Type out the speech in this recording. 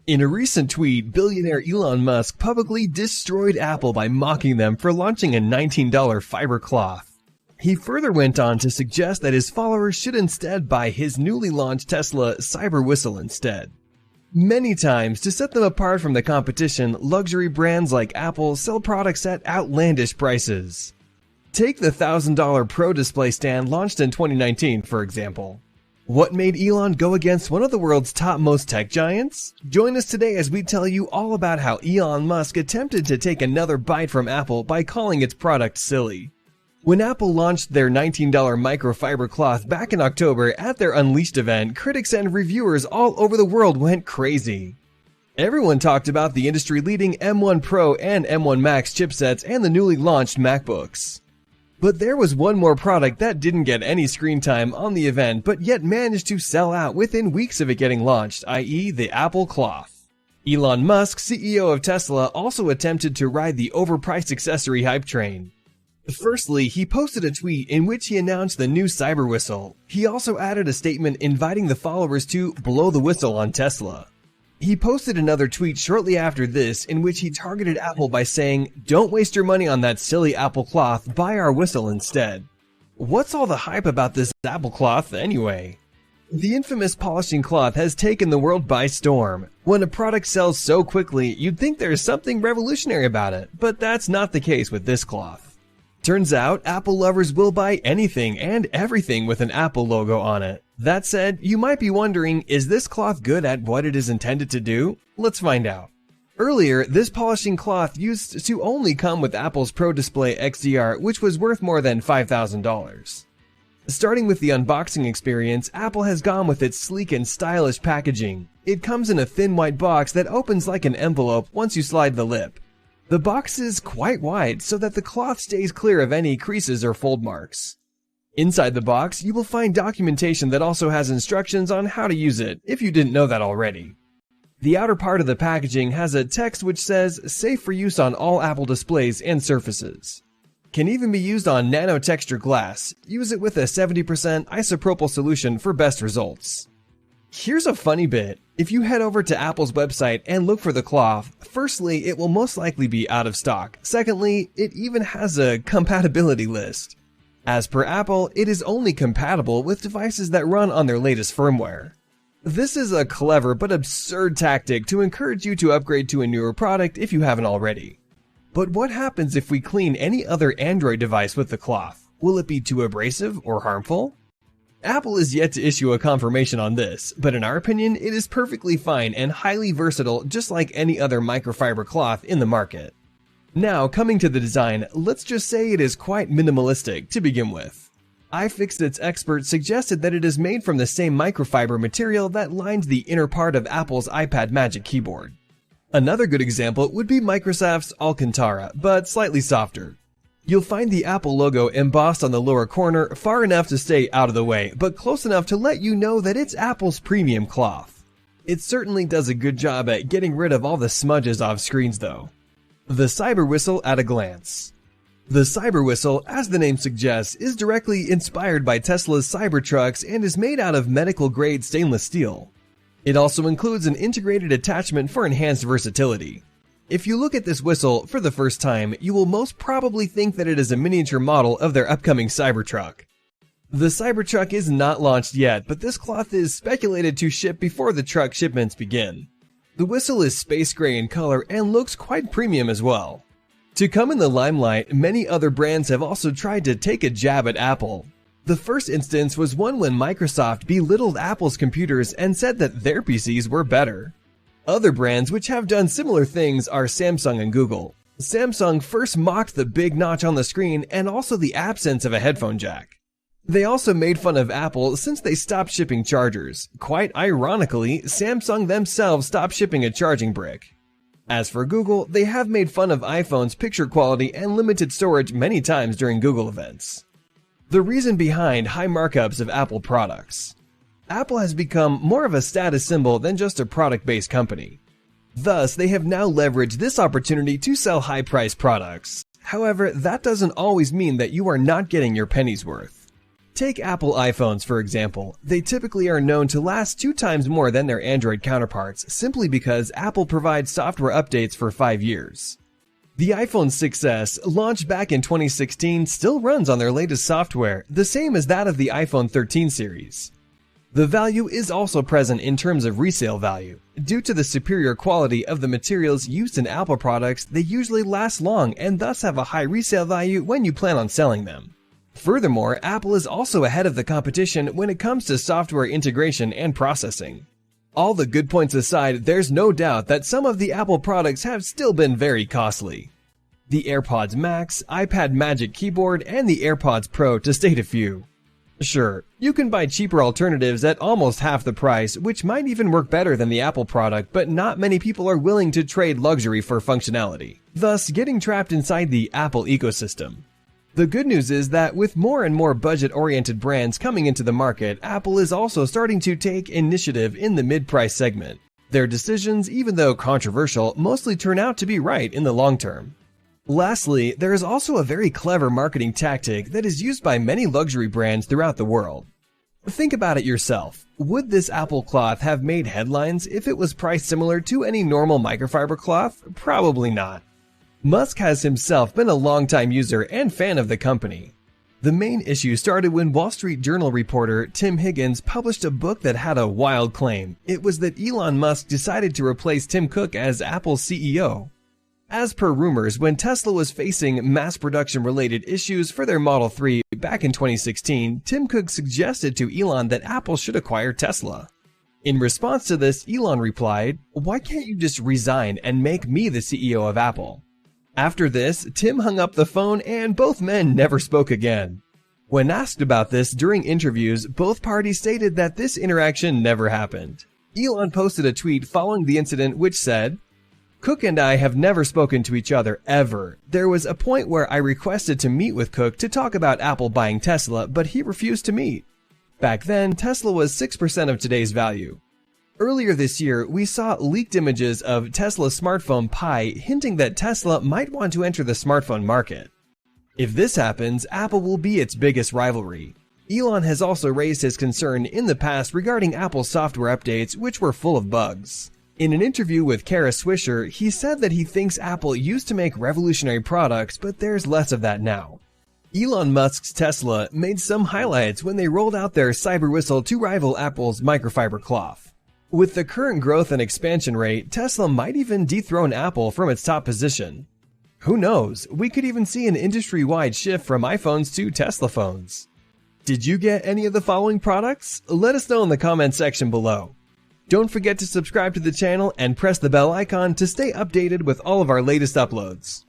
In a recent tweet, billionaire Elon Musk publicly destroyed Apple by mocking them for launching a $19 fiber cloth. He further went on to suggest that his followers should instead buy his newly launched Tesla Cyber Whistle instead. Many times, to set them apart from the competition, luxury brands like Apple sell products at outlandish prices. Take the $1,000 Pro display stand launched in 2019, for example. What made Elon go against one of the world's topmost tech giants? Join us today as we tell you all about how Elon Musk attempted to take another bite from Apple by calling its product silly. When Apple launched their $19 microfiber cloth back in October at their Unleashed event, critics and reviewers all over the world went crazy. Everyone talked about the industry-leading M1 Pro and M1 Max chipsets and the newly launched MacBooks. But there was one more product that didn't get any screen time on the event but yet managed to sell out within weeks of it getting launched, i.e. the Apple Cloth. Elon Musk, CEO of Tesla, also attempted to ride the overpriced accessory hype train. Firstly, he posted a tweet in which he announced the new Cyber Whistle. He also added a statement inviting the followers to blow the whistle on Tesla. He posted another tweet shortly after this in which he targeted Apple by saying, "Don't waste your money on that silly Apple cloth, buy our whistle instead." What's all the hype about this Apple cloth anyway? The infamous polishing cloth has taken the world by storm. When a product sells so quickly, you'd think there's something revolutionary about it, but that's not the case with this cloth. Turns out, Apple lovers will buy anything and everything with an Apple logo on it. That said, you might be wondering, is this cloth good at what it is intended to do? Let's find out. Earlier, this polishing cloth used to only come with Apple's Pro Display XDR, which was worth more than $5,000. Starting with the unboxing experience, Apple has gone with its sleek and stylish packaging. It comes in a thin white box that opens like an envelope once you slide the lip. The box is quite wide so that the cloth stays clear of any creases or fold marks. Inside the box, you will find documentation that also has instructions on how to use it, if you didn't know that already. The outer part of the packaging has a text which says, "Safe for use on all Apple displays and surfaces." Can even be used on nano-texture glass. Use it with a 70% isopropyl solution for best results. Here's a funny bit. If you head over to Apple's website and look for the cloth, firstly, it will most likely be out of stock. Secondly, it even has a compatibility list. As per Apple, it is only compatible with devices that run on their latest firmware. This is a clever but absurd tactic to encourage you to upgrade to a newer product if you haven't already. But what happens if we clean any other Android device with the cloth? Will it be too abrasive or harmful? Apple is yet to issue a confirmation on this, but in our opinion, it is perfectly fine and highly versatile just like any other microfiber cloth in the market. Now, coming to the design, let's just say it is quite minimalistic to begin with. iFixit's expert suggested that it is made from the same microfiber material that lines the inner part of Apple's iPad Magic keyboard. Another good example would be Microsoft's Alcantara, but slightly softer. You'll find the Apple logo embossed on the lower corner far enough to stay out of the way, but close enough to let you know that it's Apple's premium cloth. It certainly does a good job at getting rid of all the smudges off screens though. The Cyber Whistle at a glance. The Cyber Whistle, as the name suggests, is directly inspired by Tesla's Cybertrucks and is made out of medical-grade stainless steel. It also includes an integrated attachment for enhanced versatility. If you look at this whistle for the first time, you will most probably think that it is a miniature model of their upcoming Cybertruck. The Cybertruck is not launched yet, but this cloth is speculated to ship before the truck shipments begin. The whistle is space gray in color and looks quite premium as well. To come in the limelight, many other brands have also tried to take a jab at Apple. The first instance was one when Microsoft belittled Apple's computers and said that their PCs were better. Other brands which have done similar things are Samsung and Google. Samsung first mocked the big notch on the screen and also the absence of a headphone jack. They also made fun of Apple since they stopped shipping chargers. Quite ironically, Samsung themselves stopped shipping a charging brick. As for Google, they have made fun of iPhone's picture quality and limited storage many times during Google events. The reason behind high markups of Apple products. Apple has become more of a status symbol than just a product-based company. Thus, they have now leveraged this opportunity to sell high-priced products. However, that doesn't always mean that you are not getting your penny's worth. Take Apple iPhones, for example. They typically are known to last 2 times more than their Android counterparts, simply because Apple provides software updates for 5 years. The iPhone 6s, launched back in 2016, still runs on their latest software, the same as that of the iPhone 13 series. The value is also present in terms of resale value. Due to the superior quality of the materials used in Apple products, they usually last long and thus have a high resale value when you plan on selling them. Furthermore, Apple is also ahead of the competition when it comes to software integration and processing. All the good points aside, there's no doubt that some of the Apple products have still been very costly. The AirPods Max, iPad Magic Keyboard, and the AirPods Pro, to state a few. Sure, you can buy cheaper alternatives at almost half the price, which might even work better than the Apple product, but not many people are willing to trade luxury for functionality, thus getting trapped inside the Apple ecosystem. The good news is that with more and more budget-oriented brands coming into the market, Apple is also starting to take initiative in the mid-price segment. Their decisions, even though controversial, mostly turn out to be right in the long term. Lastly, there is also a very clever marketing tactic that is used by many luxury brands throughout the world. Think about it yourself. Would this Apple cloth have made headlines if it was priced similar to any normal microfiber cloth? Probably not. Musk has himself been a longtime user and fan of the company. The main issue started when Wall Street Journal reporter Tim Higgins published a book that had a wild claim. It was that Elon Musk decided to replace Tim Cook as Apple's CEO. As per rumors, when Tesla was facing mass production related issues for their Model 3 back in 2016, Tim Cook suggested to Elon that Apple should acquire Tesla. In response to this, Elon replied, "Why can't you just resign and make me the CEO of Apple?" After this, Tim hung up the phone and both men never spoke again. When asked about this during interviews, both parties stated that this interaction never happened. Elon posted a tweet following the incident which said, "Cook and I have never spoken to each other ever. There was a point where I requested to meet with Cook to talk about Apple buying Tesla, but he refused to meet. Back then, Tesla was 6% of today's value." Earlier this year, we saw leaked images of Tesla's smartphone Pi hinting that Tesla might want to enter the smartphone market. If this happens, Apple will be its biggest rivalry. Elon has also raised his concern in the past regarding Apple's software updates, which were full of bugs. In an interview with Kara Swisher, he said that he thinks Apple used to make revolutionary products, but there's less of that now. Elon Musk's Tesla made some highlights when they rolled out their cyber whistle to rival Apple's microfiber cloth. With the current growth and expansion rate, Tesla might even dethrone Apple from its top position. Who knows, we could even see an industry-wide shift from iPhones to Tesla phones. Did you get any of the following products? Let us know in the comment section below. Don't forget to subscribe to the channel and press the bell icon to stay updated with all of our latest uploads.